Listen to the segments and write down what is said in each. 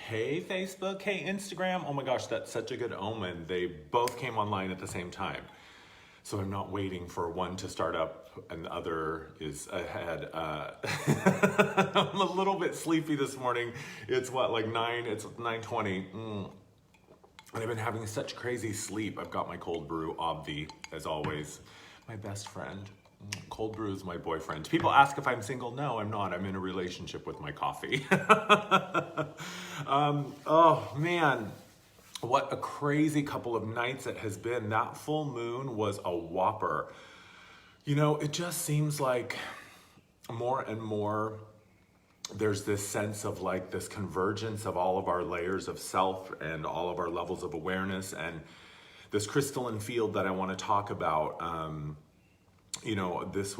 Hey Facebook, hey Instagram. Oh my gosh, that's such a good omen. They both came online at the same time. So I'm not waiting for one to start up and the other is ahead. I'm a little bit sleepy this morning. It's like 9:20. And I've been having such crazy sleep. I've got my cold brew, Obvi, as always. My best friend. Cold brew is my boyfriend. People ask if I'm single. No, I'm not. I'm in a relationship with my coffee. Oh man, what a crazy couple of nights it has been. That full moon was a whopper. You know, it just seems like more and more there's this sense of like this convergence of all of our layers of self and all of our levels of awareness, and this crystalline field that I want to talk about. You know, this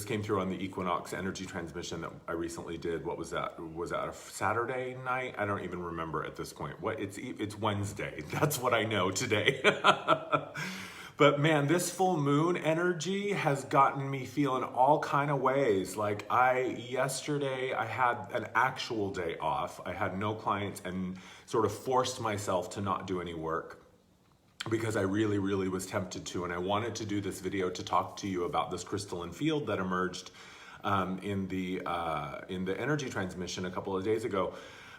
came through on the Equinox energy transmission that I recently did. What was that? Was that a Saturday night? I don't even remember at this point. It's Wednesday. That's what I know today. But man, this full moon energy has gotten me feeling all kind of ways. Like yesterday I had an actual day off. I had no clients and sort of forced myself to not do any work, because I really, really was tempted to, and I wanted to do this video to talk to you about this crystalline field that emerged in the energy transmission a couple of days ago.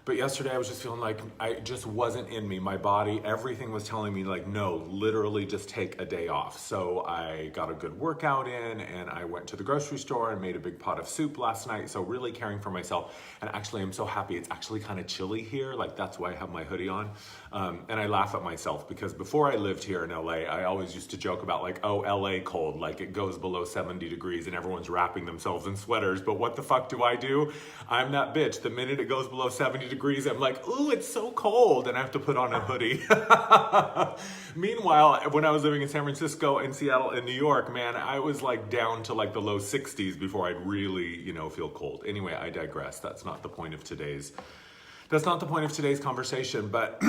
But yesterday I was just feeling like I just wasn't in me. My body, everything was telling me like, no, literally just take a day off. So I got a good workout in, and I went to the grocery store and made a big pot of soup last night. So really caring for myself. And actually I'm so happy. It's actually kind of chilly here. Like that's why I have my hoodie on. And I laugh at myself because before I lived here in LA, I always used to joke about like, oh, LA cold, like it goes below 70 degrees and everyone's wrapping themselves in sweaters. But what the fuck do? I'm that bitch. The minute it goes below 70 degrees, I'm like, ooh, it's so cold, and I have to put on a hoodie. Meanwhile, when I was living in San Francisco, in Seattle, in New York, man, I was like down to like the low 60s before I'd really, feel cold. Anyway, I digress. That's not the point of today's conversation, but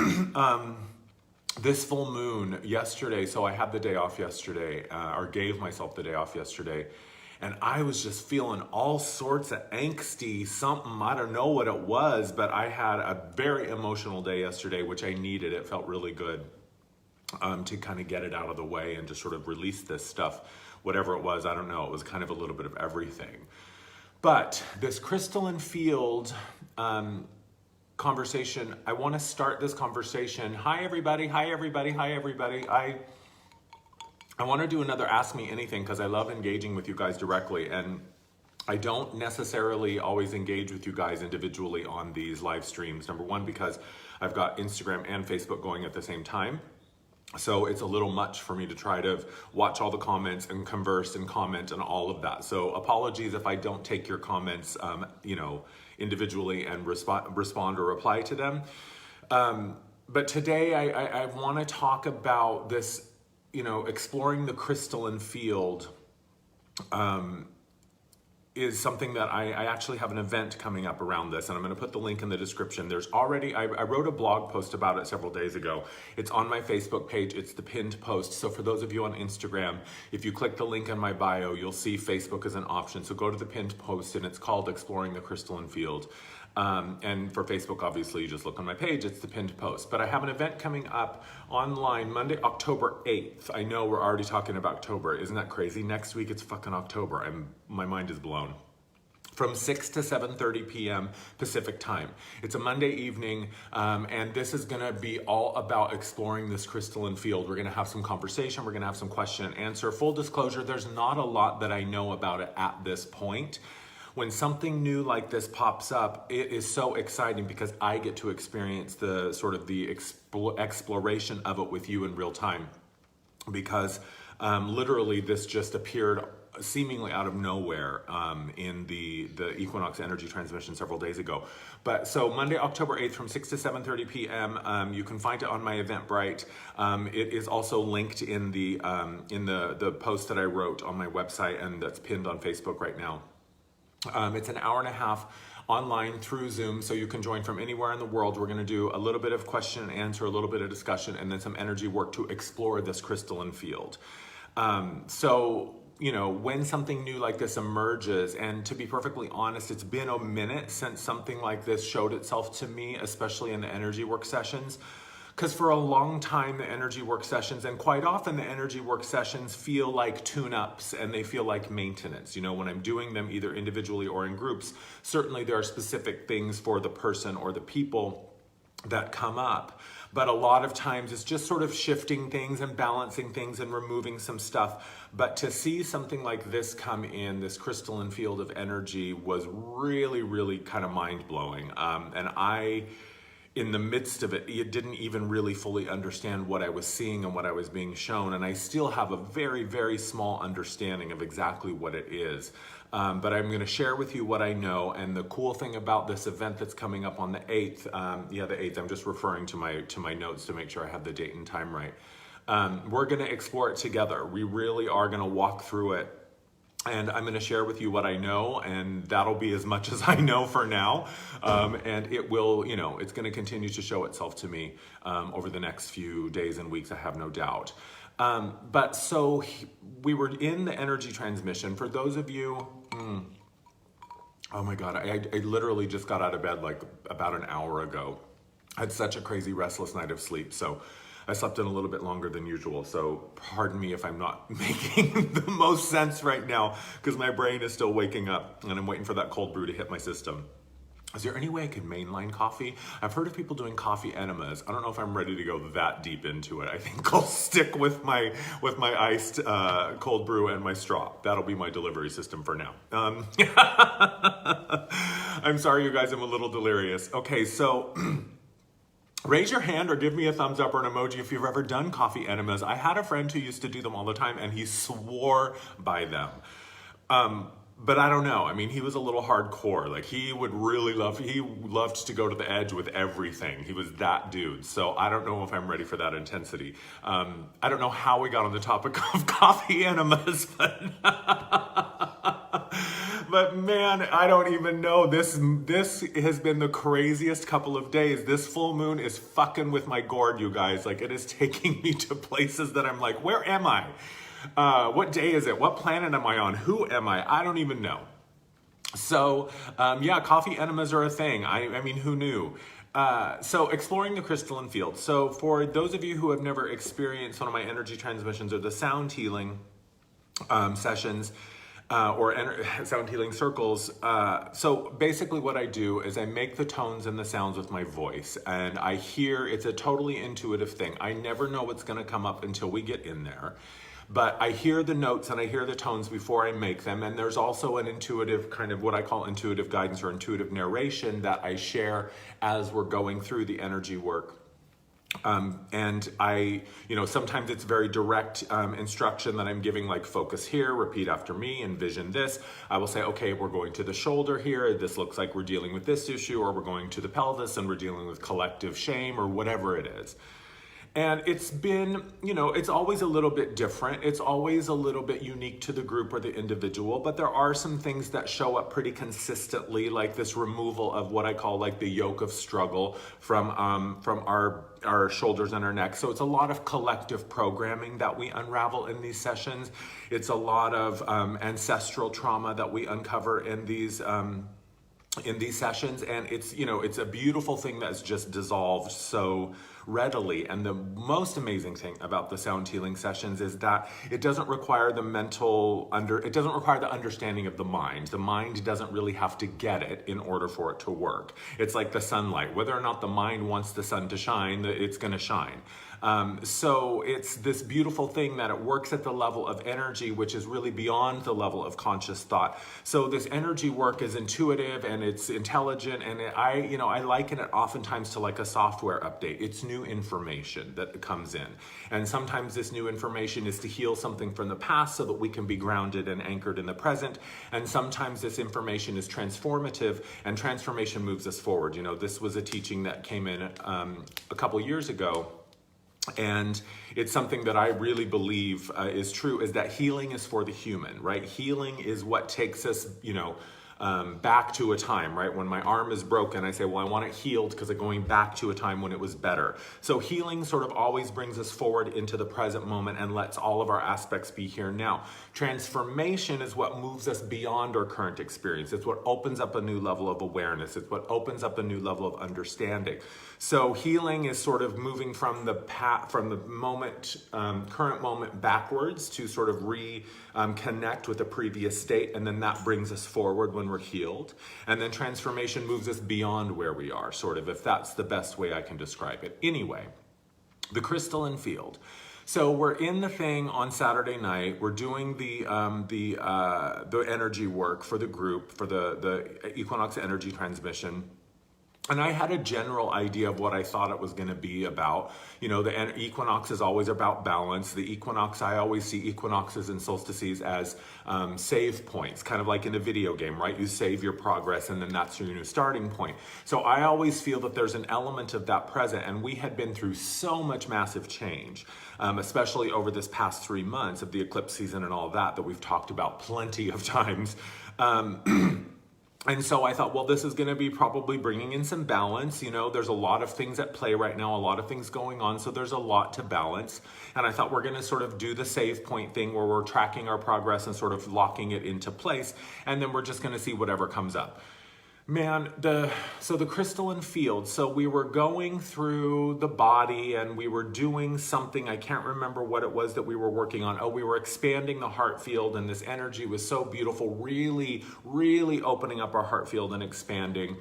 this full moon yesterday, so I had the day off yesterday, or gave myself the day off yesterday, and I was just feeling all sorts of angsty something. I don't know what it was, but I had a very emotional day yesterday, which I needed. It felt really good to kind of get it out of the way and just sort of release this stuff, whatever it was. I don't know. It was kind of a little bit of everything. But this crystalline field conversation, I want to start this conversation. Hi, everybody. Hi, everybody. Hi, everybody. I want to do another Ask Me Anything because I love engaging with you guys directly, and I don't necessarily always engage with you guys individually on these live streams. Number one, because I've got Instagram and Facebook going at the same time. So it's a little much for me to try to watch all the comments and converse and comment and all of that. So apologies if I don't take your comments, individually and respond or reply to them. But today I want to talk about this, exploring the crystalline field is something that I actually have an event coming up around this, and I'm going to put the link in the description. There's already, I wrote a blog post about it several days ago. It's on my Facebook page. It's the pinned post. So for those of you on Instagram, if you click the link in my bio, you'll see Facebook as an option. So go to the pinned post, and it's called Exploring the Crystalline Field. And for Facebook, obviously, you just look on my page, it's the pinned post. But I have an event coming up online Monday, October 8th. I know we're already talking about October. Isn't that crazy? Next week, it's fucking October. My mind is blown. From 6 to 7:30 p.m. Pacific time. It's a Monday evening, and this is gonna be all about exploring this crystalline field. We're gonna have some conversation, we're gonna have some question and answer. Full disclosure, there's not a lot that I know about it at this point. When something new like this pops up, it is so exciting because I get to experience the sort of the exploration of it with you in real time. Because literally this just appeared seemingly out of nowhere in the Equinox energy transmission several days ago. But so Monday, October 8th from 6 to 7:30 p.m. You can find it on my Eventbrite. It is also linked in the post that I wrote on my website, and that's pinned on Facebook right now. It's an hour and a half online through Zoom, so you can join from anywhere in the world. We're going to do a little bit of question and answer, a little bit of discussion, and then some energy work to explore this crystalline field. So when something new like this emerges, and to be perfectly honest, it's been a minute since something like this showed itself to me, especially in the energy work sessions. Because for a long time, the energy work sessions, and quite often the energy work sessions feel like tune-ups and they feel like maintenance. When I'm doing them either individually or in groups, certainly there are specific things for the person or the people that come up. But a lot of times it's just sort of shifting things and balancing things and removing some stuff. But to see something like this come in, this crystalline field of energy, was really, really kind of mind-blowing. And I, in the midst of it, didn't even really fully understand what I was seeing and what I was being shown. And I still have a very, very small understanding of exactly what it is. But I'm going to share with you what I know. And the cool thing about this event that's coming up on the 8th, the 8th, I'm just referring to my notes to make sure I have the date and time right. We're going to explore it together. We really are going to walk through it. And I'm going to share with you what I know, and that'll be as much as I know for now. And it will, it's going to continue to show itself to me over the next few days and weeks, I have no doubt. But so we were in the energy transmission. For those of you, oh my God, I literally just got out of bed like about an hour ago. I had such a crazy restless night of sleep. So I slept in a little bit longer than usual, so pardon me if I'm not making the most sense right now, because my brain is still waking up and I'm waiting for that cold brew to hit my system. Is there any way I can mainline coffee? I've heard of people doing coffee enemas. I don't know if I'm ready to go that deep into it. I think I'll stick with my iced cold brew and my straw. That'll be my delivery system for now. I'm sorry, you guys, I'm a little delirious. Okay, so raise your hand or give me a thumbs up or an emoji if you've ever done coffee enemas. I had a friend who used to do them all the time, and he swore by them. But I don't know. I mean, he was a little hardcore. Like, he loved to go to the edge with everything. He was that dude. So I don't know if I'm ready for that intensity. I don't know how we got on the topic of coffee enemas, but man, I don't even know. This has been the craziest couple of days. This full moon is fucking with my gourd, you guys. Like, it is taking me to places that I'm like, where am I? What day is it? What planet am I on? Who am I? I don't even know. So, coffee enemas are a thing. I mean, who knew? So exploring the crystalline field. So for those of you who have never experienced one of my energy transmissions or the sound healing sessions, or sound healing circles. So basically what I do is I make the tones and the sounds with my voice, and I hear, it's a totally intuitive thing. I never know what's going to come up until we get in there. But I hear the notes and I hear the tones before I make them. And there's also an intuitive kind of what I call intuitive guidance or intuitive narration that I share as we're going through the energy work. And I, sometimes it's very direct instruction that I'm giving, like focus here, repeat after me, envision this. I will say, okay, we're going to the shoulder here. This looks like we're dealing with this issue, or we're going to the pelvis and we're dealing with collective shame or whatever it is. And it's been, it's always a little bit different. It's always a little bit unique to the group or the individual, but there are some things that show up pretty consistently, like this removal of what I call like the yoke of struggle from our shoulders and our neck. So it's a lot of collective programming that we unravel in these sessions. It's a lot of ancestral trauma that we uncover in these sessions, and it's a beautiful thing that's just dissolved so readily. And the most amazing thing about the sound healing sessions is that it doesn't require the understanding of the mind. The mind doesn't really have to get it in order for it to work. It's like the sunlight. Whether or not the mind wants the sun to shine, it's going to shine. So it's this beautiful thing that it works at the level of energy, which is really beyond the level of conscious thought. So this energy work is intuitive and it's intelligent, and I liken it oftentimes to like a software update. It's new information that comes in. And sometimes this new information is to heal something from the past so that we can be grounded and anchored in the present. And sometimes this information is transformative, and transformation moves us forward. This was a teaching that came in a couple years ago. And it's something that I really believe is true, is that healing is for the human, right? Healing is what takes us, back to a time, right? When my arm is broken, I say, well, I want it healed because I'm going back to a time when it was better. So healing sort of always brings us forward into the present moment and lets all of our aspects be here now. Transformation is what moves us beyond our current experience. It's what opens up a new level of awareness. It's what opens up a new level of understanding. So healing is sort of moving from the moment, current moment backwards to sort of connect with the previous state, and then that brings us forward when we're healed. And then transformation moves us beyond where we are, sort of, if that's the best way I can describe it. Anyway, the crystalline field. So we're in the thing on Saturday night. We're doing the energy work for the group, for the Equinox energy transmission. And I had a general idea of what I thought it was going to be about. You know, the equinox is always about balance. The equinox, I always see equinoxes and solstices as save points, kind of like in a video game, right? You save your progress and then that's your new starting point. So I always feel that there's an element of that present, and we had been through so much massive change, especially over this past 3 months of the eclipse season and all of that we've talked about plenty of times. And so I thought, well, this is going to be probably bringing in some balance. You know, there's a lot of things at play right now, a lot of things going on. So there's a lot to balance. And I thought we're going to sort of do the save point thing where we're tracking our progress and sort of locking it into place. And then we're just going to see whatever comes up. Man, so the crystalline field, so we were going through the body and we were doing something, I can't remember what it was that we were working on. Oh, we were expanding the heart field, and this energy was so beautiful, really, really opening up our heart field and expanding.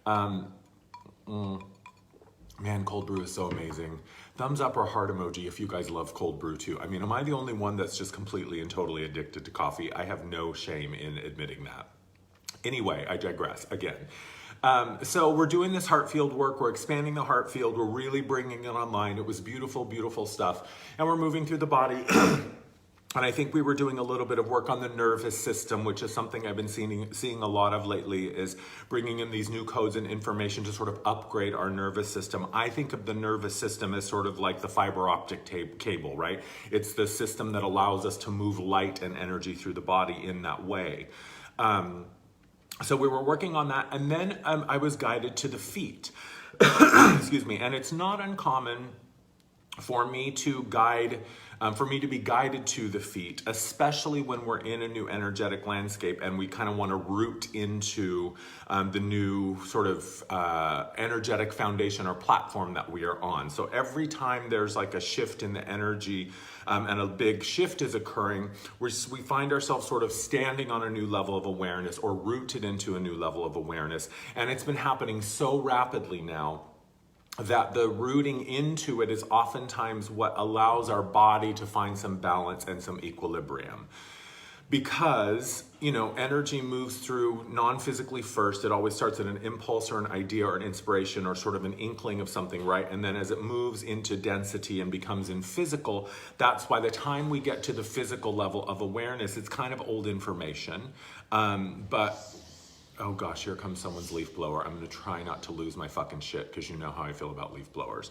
Man, cold brew is so amazing. Thumbs up or heart emoji if you guys love cold brew too. I mean, am I the only one that's just completely and totally addicted to coffee? I have no shame in admitting that. Anyway, I digress again. So we're doing this heart field work. We're expanding the heart field. We're really bringing it online. It was beautiful, beautiful stuff. And we're moving through the body. And I think we were doing a little bit of work on the nervous system, which is something I've been seeing a lot of lately, is bringing in these new codes and information to sort of upgrade our nervous system. I think of the nervous system as sort of like the fiber optic cable, right? It's the system that allows us to move light and energy through the body in that way. So we were working on that, and then I was guided to the feet. Excuse me. And it's not uncommon for me to be guided to the feet, especially when we're in a new energetic landscape and we kind of want to root into the new sort of energetic foundation or platform that we are on. So every time there's like a shift in the energy and a big shift is occurring, we find ourselves sort of standing on a new level of awareness or rooted into a new level of awareness. And it's been happening so rapidly now that the rooting into it is oftentimes what allows our body to find some balance and some equilibrium. Because, you know, energy moves through non-physically first. It always starts at an impulse or an idea or an inspiration or sort of an inkling of something, right? And then as it moves into density and becomes in physical, that's by the time we get to the physical level of awareness, it's kind of old information. But oh gosh, here comes someone's leaf blower. I'm gonna try not to lose my fucking shit because you know how I feel about leaf blowers.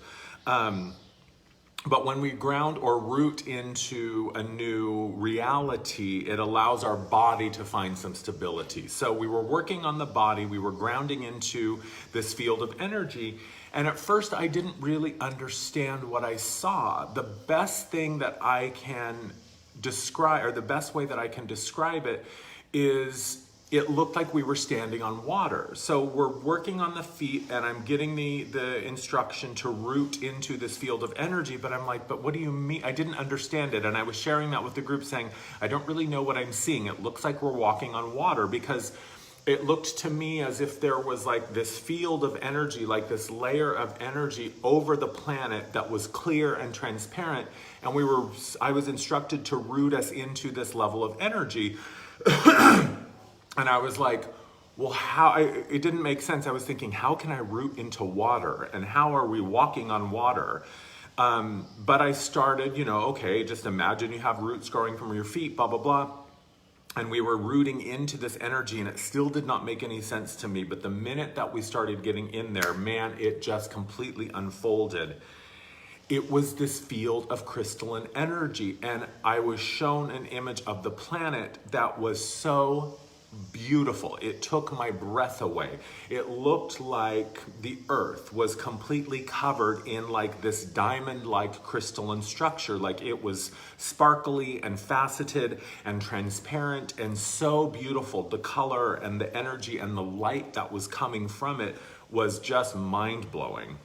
But when we ground or root into a new reality, it allows our body to find some stability. So we were working on the body, we were grounding into this field of energy, and at first I didn't really understand what I saw. The best thing that I can describe, or the best way that I can describe it, is it looked like we were standing on water. So we're working on the feet and I'm getting the instruction to root into this field of energy, but I'm like, but what do you mean? I didn't understand it. And I was sharing that with the group saying, I don't really know what I'm seeing. It looks like we're walking on water, because it looked to me as if there was like this field of energy, like this layer of energy over the planet that was clear and transparent. And I was instructed to root us into this level of energy. And I was like, well, it didn't make sense. I was thinking, how can I root into water? And how are we walking on water? But I started, okay, just imagine you have roots growing from your feet, blah, blah, blah. And we were rooting into this energy, and it still did not make any sense to me. But the minute that we started getting in there, man, it just completely unfolded. It was this field of crystalline energy. And I was shown an image of the planet that was so beautiful. It took my breath away. It looked like the earth was completely covered in like this diamond-like crystalline structure. Like it was sparkly and faceted and transparent and so beautiful. The color and the energy and the light that was coming from it was just mind-blowing.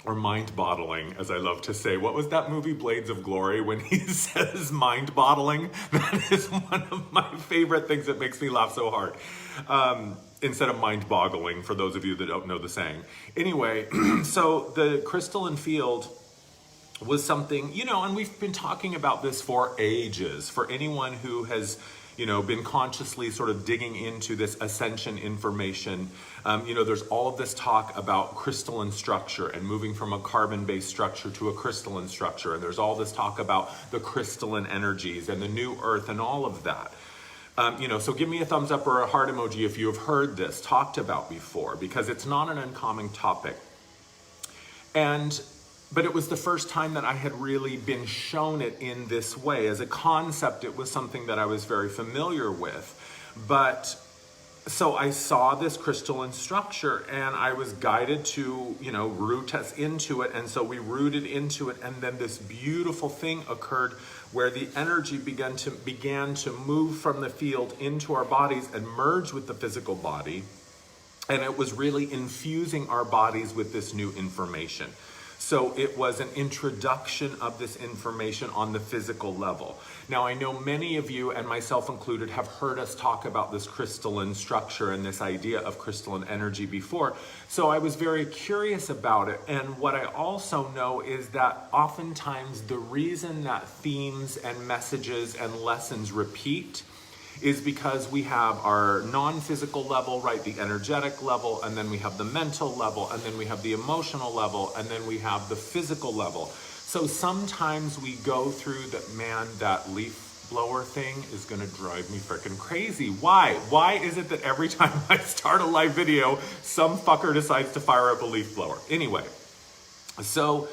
Or mind-boggling, as I love to say. What was that movie, Blades of Glory, when he says mind-boggling? That is one of my favorite things that makes me laugh so hard. Instead of mind-boggling, for those of you that don't know the saying. Anyway, so the crystalline field was something, you know, and we've been talking about this for ages. For anyone who has, you know, been consciously sort of digging into this ascension information, you know, there's all of this talk about crystalline structure and moving from a carbon-based structure to a crystalline structure. And there's all this talk about the crystalline energies and the new earth and all of that. You know, so give me a thumbs up or a heart emoji if you have heard this talked about before, because it's not an uncommon topic. But it was the first time that I had really been shown it in this way. As a concept, it was something that I was very familiar with. But so I saw this crystalline structure and I was guided to, you know, root us into it. And so we rooted into it. And then this beautiful thing occurred where the energy began to move from the field into our bodies and merge with the physical body. And it was really infusing our bodies with this new information. So it was an introduction of this information on the physical level. Now, I know many of you, and myself included, have heard us talk about this crystalline structure and this idea of crystalline energy before. So I was very curious about it. And what I also know is that oftentimes the reason that themes and messages and lessons repeat is because we have our non-physical level, right, the energetic level, and then we have the mental level, and then we have the emotional level, and then we have the physical level. So sometimes we go through that, man, that leaf blower thing is gonna drive me freaking crazy. Why? Why is it that every time I start a live video, some fucker decides to fire up a leaf blower? Anyway, so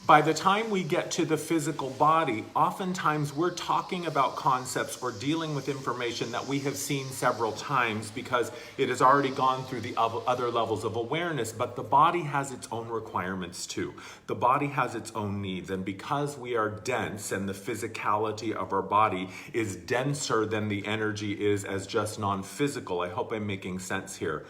by the time we get to the physical body, oftentimes we're talking about concepts or dealing with information that we have seen several times because it has already gone through the other levels of awareness, but the body has its own requirements too. The body has its own needs, and because we are dense and the physicality of our body is denser than the energy is as just non-physical, I hope I'm making sense here.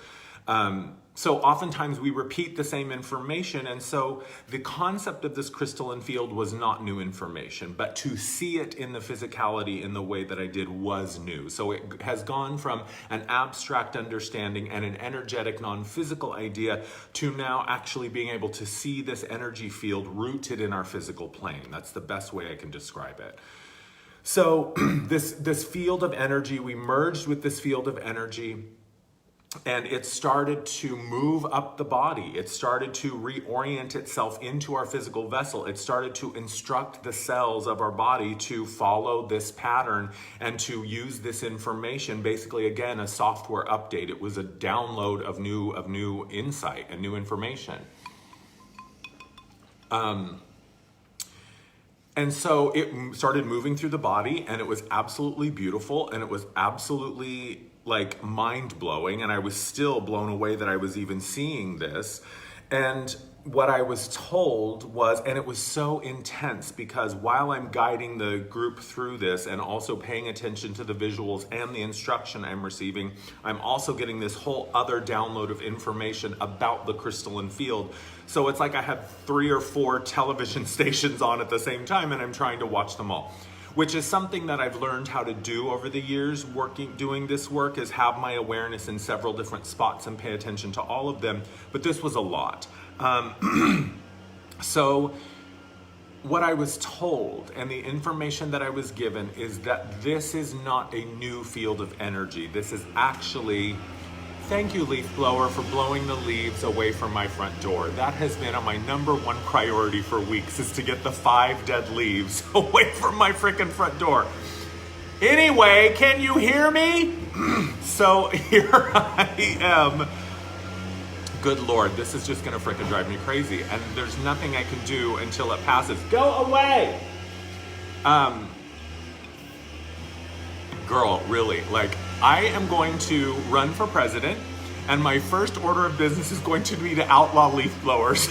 So oftentimes we repeat the same information, and so the concept of this crystalline field was not new information, but to see it in the physicality in the way that I did was new. So it has gone from an abstract understanding and an energetic non-physical idea to now actually being able to see this energy field rooted in our physical plane. That's the best way I can describe it. So this field of energy, we merged with this field of energy, and it started to move up the body. It started to reorient itself into our physical vessel. It started to instruct the cells of our body to follow this pattern and to use this information. Basically, again, a software update. It was a download of new insight and new information. And so it started moving through the body, and it was absolutely beautiful, and it was absolutely like mind-blowing, and I was still blown away that I was even seeing this. And what I was told was, and it was so intense because while I'm guiding the group through this and also paying attention to the visuals and the instruction I'm receiving, I'm also getting this whole other download of information about the crystalline field. So it's like I have 3 or 4 television stations on at the same time, and I'm trying to watch them all, which is something that I've learned how to do over the years doing this work, is have my awareness in several different spots and pay attention to all of them. But this was a lot. So what I was told and the information that I was given is that this is not a new field of energy. This is actually, thank you, leaf blower, for blowing the leaves away from my front door. That has been on my #1 priority for weeks, is to get the 5 dead leaves away from my freaking front door. Anyway, can you hear me? So here I am. Good Lord, this is just gonna freaking drive me crazy, and there's nothing I can do until it passes. Go away! Girl, really, like, I am going to run for president, and my first order of business is going to be to outlaw leaf blowers.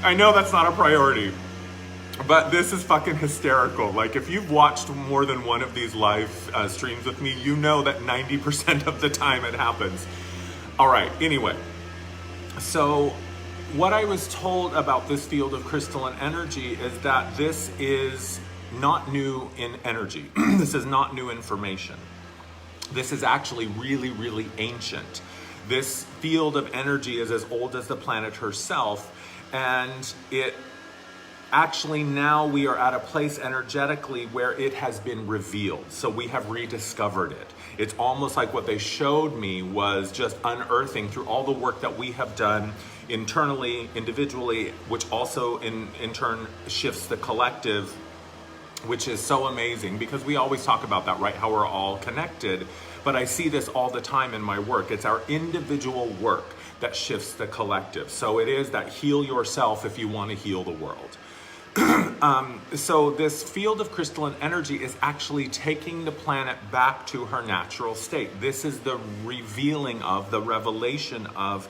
I know that's not a priority, but this is fucking hysterical. Like, if you've watched more than one of these live streams with me, you know that 90% of the time it happens. All right, anyway. So what I was told about this field of crystalline energy is that this is not new in energy. This is not new information. This is actually really, really ancient. This field of energy is as old as the planet herself, and it actually, now we are at a place energetically where it has been revealed. So we have rediscovered it. It's almost like what they showed me was just unearthing through all the work that we have done internally, individually, which also in turn shifts the collective, which is so amazing because we always talk about that, right? How we're all connected. But I see this all the time in my work. It's our individual work that shifts the collective. So it is that heal yourself if you want to heal the world. So this field of crystalline energy is actually taking the planet back to her natural state. This is the revealing of, the revelation of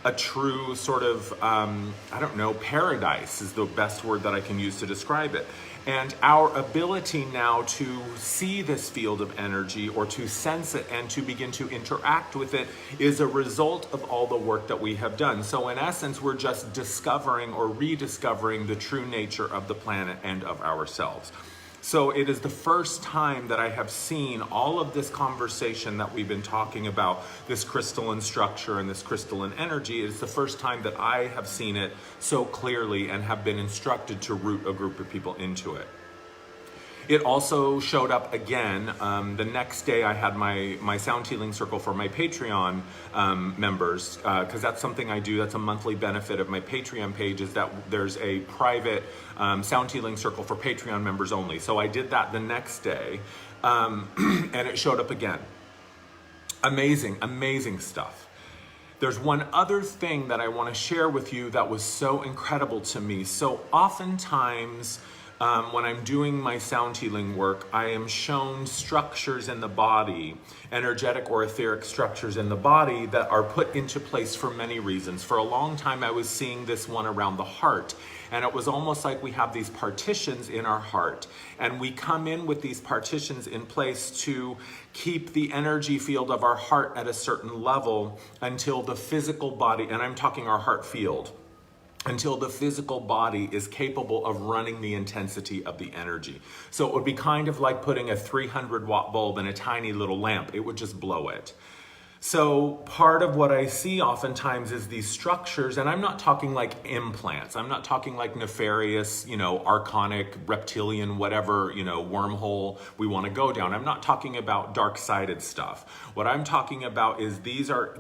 a true sort of, I don't know, paradise is the best word that I can use to describe it. And our ability now to see this field of energy or to sense it and to begin to interact with it is a result of all the work that we have done. So in essence, we're just discovering or rediscovering the true nature of the planet and of ourselves. So it is the first time that I have seen all of this conversation that we've been talking about, this crystalline structure and this crystalline energy. It's the first time that I have seen it so clearly and have been instructed to root a group of people into it. It also showed up again the next day. I had my sound healing circle for my Patreon members, because that's something I do. That's a monthly benefit of my Patreon page, is that there's a private sound healing circle for Patreon members only. So I did that the next day, and it showed up again. Amazing, amazing stuff. There's one other thing that I want to share with you that was so incredible to me. So oftentimes, when I'm doing my sound healing work, I am shown structures in the body, energetic or etheric structures in the body that are put into place for many reasons. For a long time, I was seeing this one around the heart, and it was almost like we have these partitions in our heart, and we come in with these partitions in place to keep the energy field of our heart at a certain level until the physical body, and I'm talking our heart field, until the physical body is capable of running the intensity of the energy. So it would be kind of like putting a 300-watt bulb in a tiny little lamp. It would just blow it. So part of what I see oftentimes is these structures, and I'm not talking like implants. I'm not talking like nefarious, archonic, reptilian, whatever, wormhole we want to go down. I'm not talking about dark-sided stuff. What I'm talking about is these are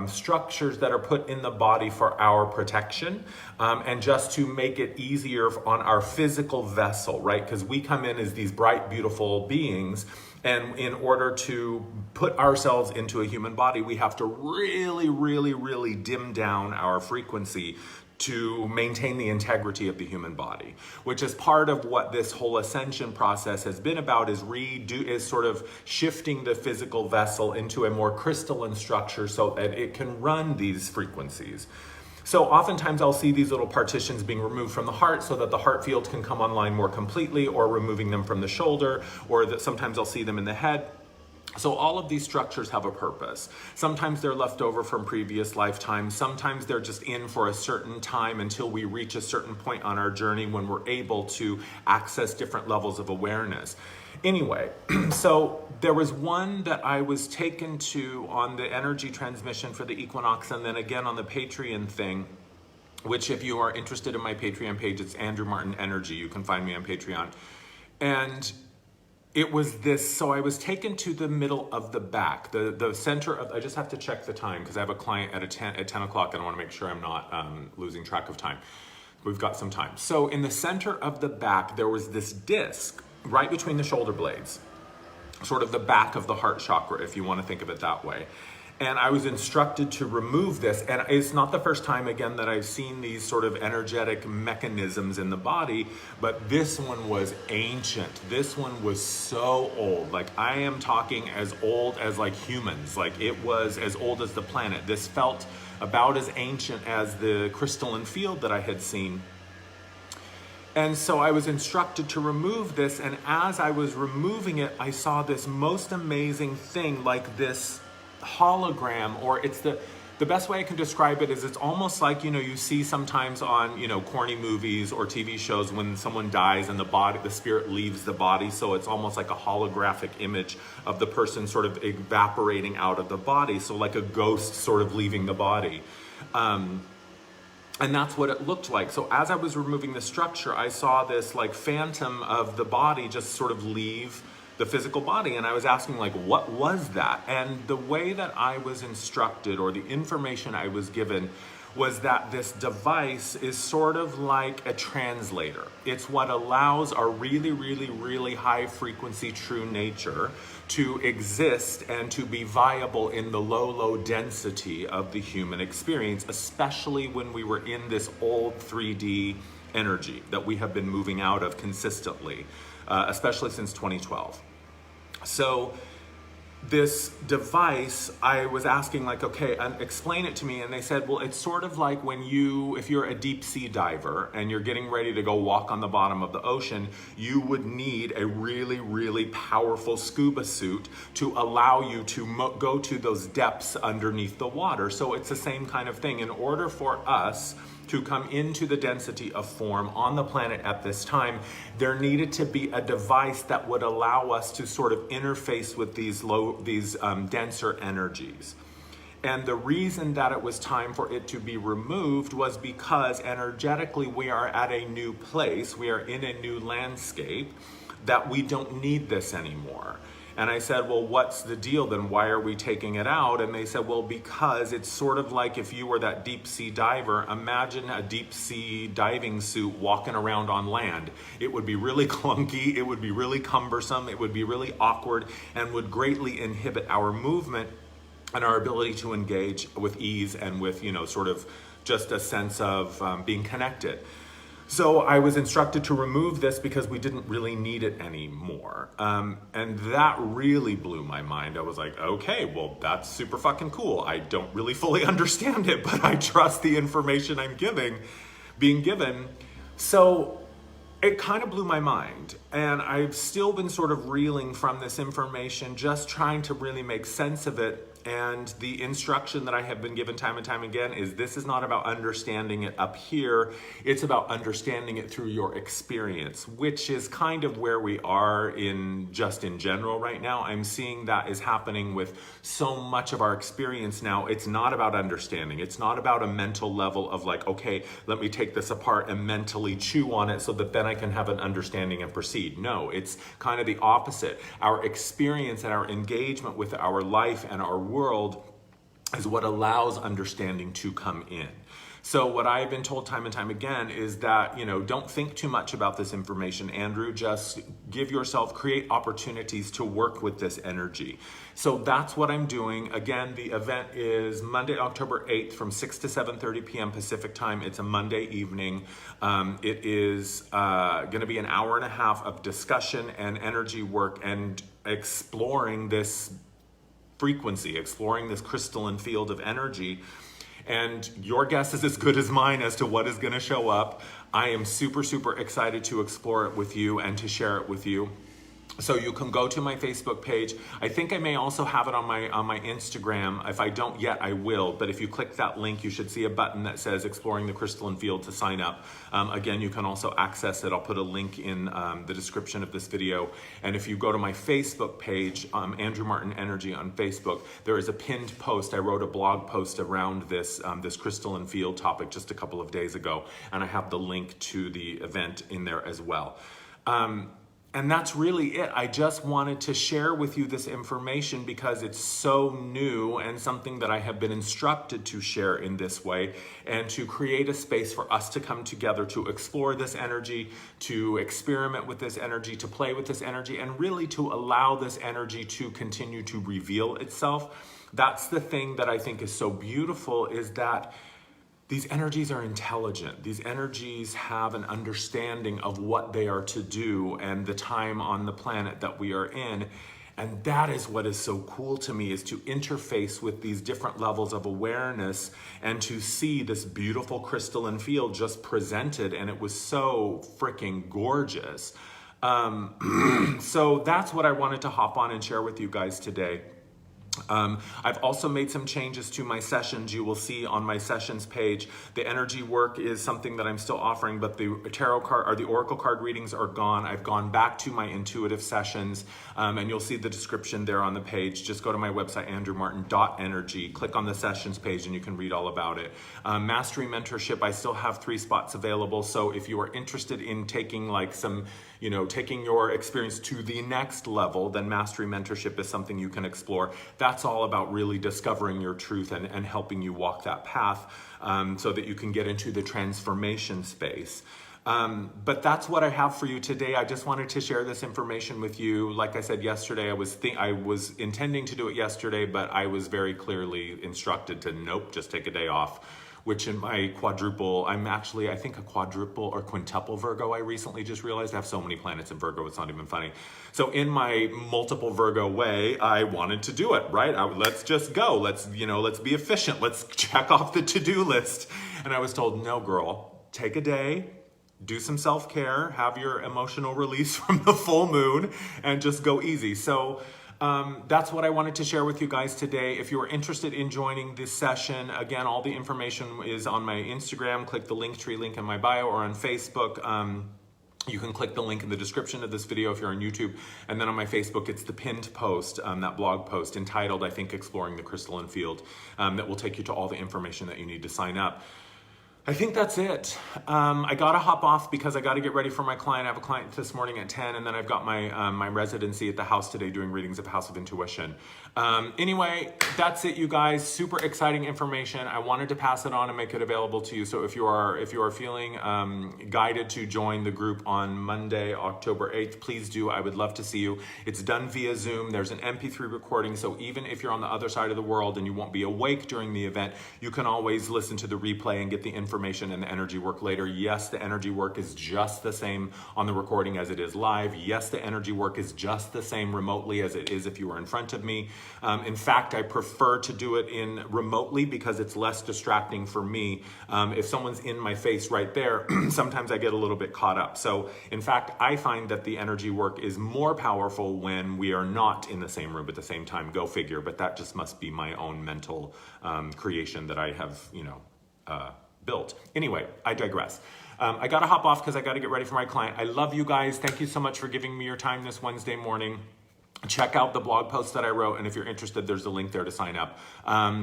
structures that are put in the body for our protection, and just to make it easier on our physical vessel, right? Because we come in as these bright, beautiful beings, and in order to put ourselves into a human body, we have to really, really, really dim down our frequency to maintain the integrity of the human body, which is part of what this whole ascension process has been about, is sort of shifting the physical vessel into a more crystalline structure so that it can run these frequencies. So oftentimes I'll see these little partitions being removed from the heart so that the heart field can come online more completely, or removing them from the shoulder, or that sometimes I'll see them in the head. So all of these structures have a purpose. Sometimes they're left over from previous lifetimes. Sometimes they're just in for a certain time until we reach a certain point on our journey when we're able to access different levels of awareness. Anyway, so there was one that I was taken to on the energy transmission for the equinox, and then again on the Patreon thing, which if you are interested in my Patreon page, it's Andrew Martin Energy. You can find me on Patreon. And it was this, so I was taken to the middle of the back, the center of, I just have to check the time because I have a client at 10 o'clock and I want to make sure I'm not losing track of time. We've got some time. So in the center of the back, there was this disc right between the shoulder blades, sort of the back of the heart chakra, if you want to think of it that way. And I was instructed to remove this. And it's not the first time, again, that I've seen these sort of energetic mechanisms in the body, but this one was ancient. This one was so old. Like, I am talking as old as like humans. Like, it was as old as the planet. This felt about as ancient as the crystalline field that I had seen. And so I was instructed to remove this. And as I was removing it, I saw this most amazing thing, like this hologram, or it's the best way I can describe it is it's almost like, you know, you see sometimes on, you know, corny movies or TV shows when someone dies and the spirit leaves the body. So it's almost like a holographic image of the person sort of evaporating out of the body. So like a ghost sort of leaving the body. And that's what it looked like. So as I was removing the structure, I saw this like phantom of the body just sort of leave the physical body. And I was asking, like, what was that? And the way that I was instructed, or the information I was given, was that this device is sort of like a translator. It's what allows our really, really, really high frequency true nature to exist and to be viable in the low, low density of the human experience, especially when we were in this old 3D energy that we have been moving out of consistently, especially since 2012. So this device, I was asking, like, okay, explain it to me. And they said, well, it's sort of like when if you're a deep sea diver and you're getting ready to go walk on the bottom of the ocean, you would need a really, really powerful scuba suit to allow you to go to those depths underneath the water. So it's the same kind of thing. In order for us to come into the density of form on the planet at this time, there needed to be a device that would allow us to sort of interface with these denser energies. And the reason that it was time for it to be removed was because energetically we are at a new place, we are in a new landscape, that we don't need this anymore. And I said, well, what's the deal then? Why are we taking it out? And they said, well, because it's sort of like if you were that deep sea diver, imagine a deep sea diving suit walking around on land. It would be really clunky, it would be really cumbersome, it would be really awkward, and would greatly inhibit our movement and our ability to engage with ease and with, you know, sort of just a sense of being connected. So I was instructed to remove this because we didn't really need it anymore. And that really blew my mind. I was like, okay, well, that's super fucking cool. I don't really fully understand it, but I trust the information I'm being given. So it kind of blew my mind. And I've still been sort of reeling from this information, just trying to really make sense of it. And the instruction that I have been given time and time again is this is not about understanding it up here, it's about understanding it through your experience, which is kind of where we are in general right now. I'm seeing that is happening with so much of our experience now. It's not about understanding. It's not about a mental level of like, okay, let me take this apart and mentally chew on it so that then I can have an understanding and proceed. No, it's kind of the opposite. Our experience and our engagement with our life and our world is what allows understanding to come in. So what I've been told time and time again is that, you know, don't think too much about this information, Andrew. Just create opportunities to work with this energy. So that's what I'm doing. Again, the event is Monday, October 8th from 6 to 7:30 p.m. Pacific time. It's a Monday evening. It is going to be an hour and a half of discussion and energy work and exploring this frequency, exploring this crystalline field of energy. And your guess is as good as mine as to what is going to show up. I am super, super excited to explore it with you and to share it with you. So you can go to my Facebook page. I think I may also have it on my Instagram. If I don't yet, I will. But if you click that link, you should see a button that says Exploring the Crystalline Field to sign up. Again, you can also access it. I'll put a link in the description of this video. And if you go to my Facebook page, Andrew Martin Energy on Facebook, there is a pinned post. I wrote a blog post around this crystalline field topic just a couple of days ago. And I have the link to the event in there as well. And that's really it. I just wanted to share with you this information because it's so new and something that I have been instructed to share in this way, and to create a space for us to come together to explore this energy, to experiment with this energy, to play with this energy, and really to allow this energy to continue to reveal itself that's the thing that I think is so beautiful, is that these energies are intelligent. These energies have an understanding of what they are to do and the time on the planet that we are in. And that is what is so cool to me, is to interface with these different levels of awareness and to see this beautiful crystalline field just presented. And it was so freaking gorgeous. So that's what I wanted to hop on and share with you guys today. I've also made some changes to my sessions. You will see on my sessions page, the energy work is something that I'm still offering, but the tarot card or the oracle card readings are gone. I've gone back to my intuitive sessions, and you'll see the description there on the page. Just go to my website, andrewmartin.energy, click on the sessions page, and you can read all about it. Mastery mentorship, I still have 3 spots available. So if you are interested in taking like some, taking your experience to the next level, then mastery mentorship is something you can explore. That's all about really discovering your truth and helping you walk that path, so that you can get into the transformation space. But that's what I have for you today. I just wanted to share this information with you. Like I said yesterday, I was intending to do it yesterday, but I was very clearly instructed to nope, just take a day off. Which in my quadruple, I'm actually, I think a quadruple or quintuple Virgo. I recently just realized I have so many planets in Virgo, it's not even funny. So in my multiple Virgo way, I wanted to do it, right? Let's just go. Let's be efficient. Let's check off the to-do list. And I was told, no, girl, take a day, do some self-care, have your emotional release from the full moon, and just go easy. So that's what I wanted to share with you guys today. If you are interested in joining this session, again, all the information is on my Instagram. Click the Linktree link in my bio, or on Facebook. You can click the link in the description of this video if you're on YouTube. And then on my Facebook, it's the pinned post, that blog post entitled, I think, Exploring the Crystalline Field, that will take you to all the information that you need to sign up. I think that's it. I gotta hop off because I gotta get ready for my client. I have a client this morning at 10, and then I've got my residency at the house today doing readings of House of Intuition. Anyway, that's it, you guys. Super exciting information. I wanted to pass it on and make it available to you. So if you are feeling guided to join the group on Monday, October 8th, please do. I would love to see you. It's done via Zoom. There's an MP3 recording, so even if you're on the other side of the world and you won't be awake during the event, you can always listen to the replay and get the information and the energy work later. Yes, the energy work is just the same on the recording as it is live. Yes, the energy work is just the same remotely as it is if you were in front of me. In fact, I prefer to do it in remotely because it's less distracting for me. If someone's in my face right there, sometimes I get a little bit caught up. So in fact, I find that the energy work is more powerful when we are not in the same room at the same time. Go figure, but that just must be my own mental creation that I have, built. Anyway, I digress. I gotta hop off because I gotta get ready for my client. I love you guys. Thank you so much for giving me your time this Wednesday morning. Check out the blog post that I wrote, and if you're interested, there's a link there to sign up.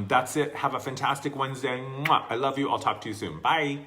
That's it. Have a fantastic Wednesday. Mwah. I love you. I'll talk to you soon. Bye.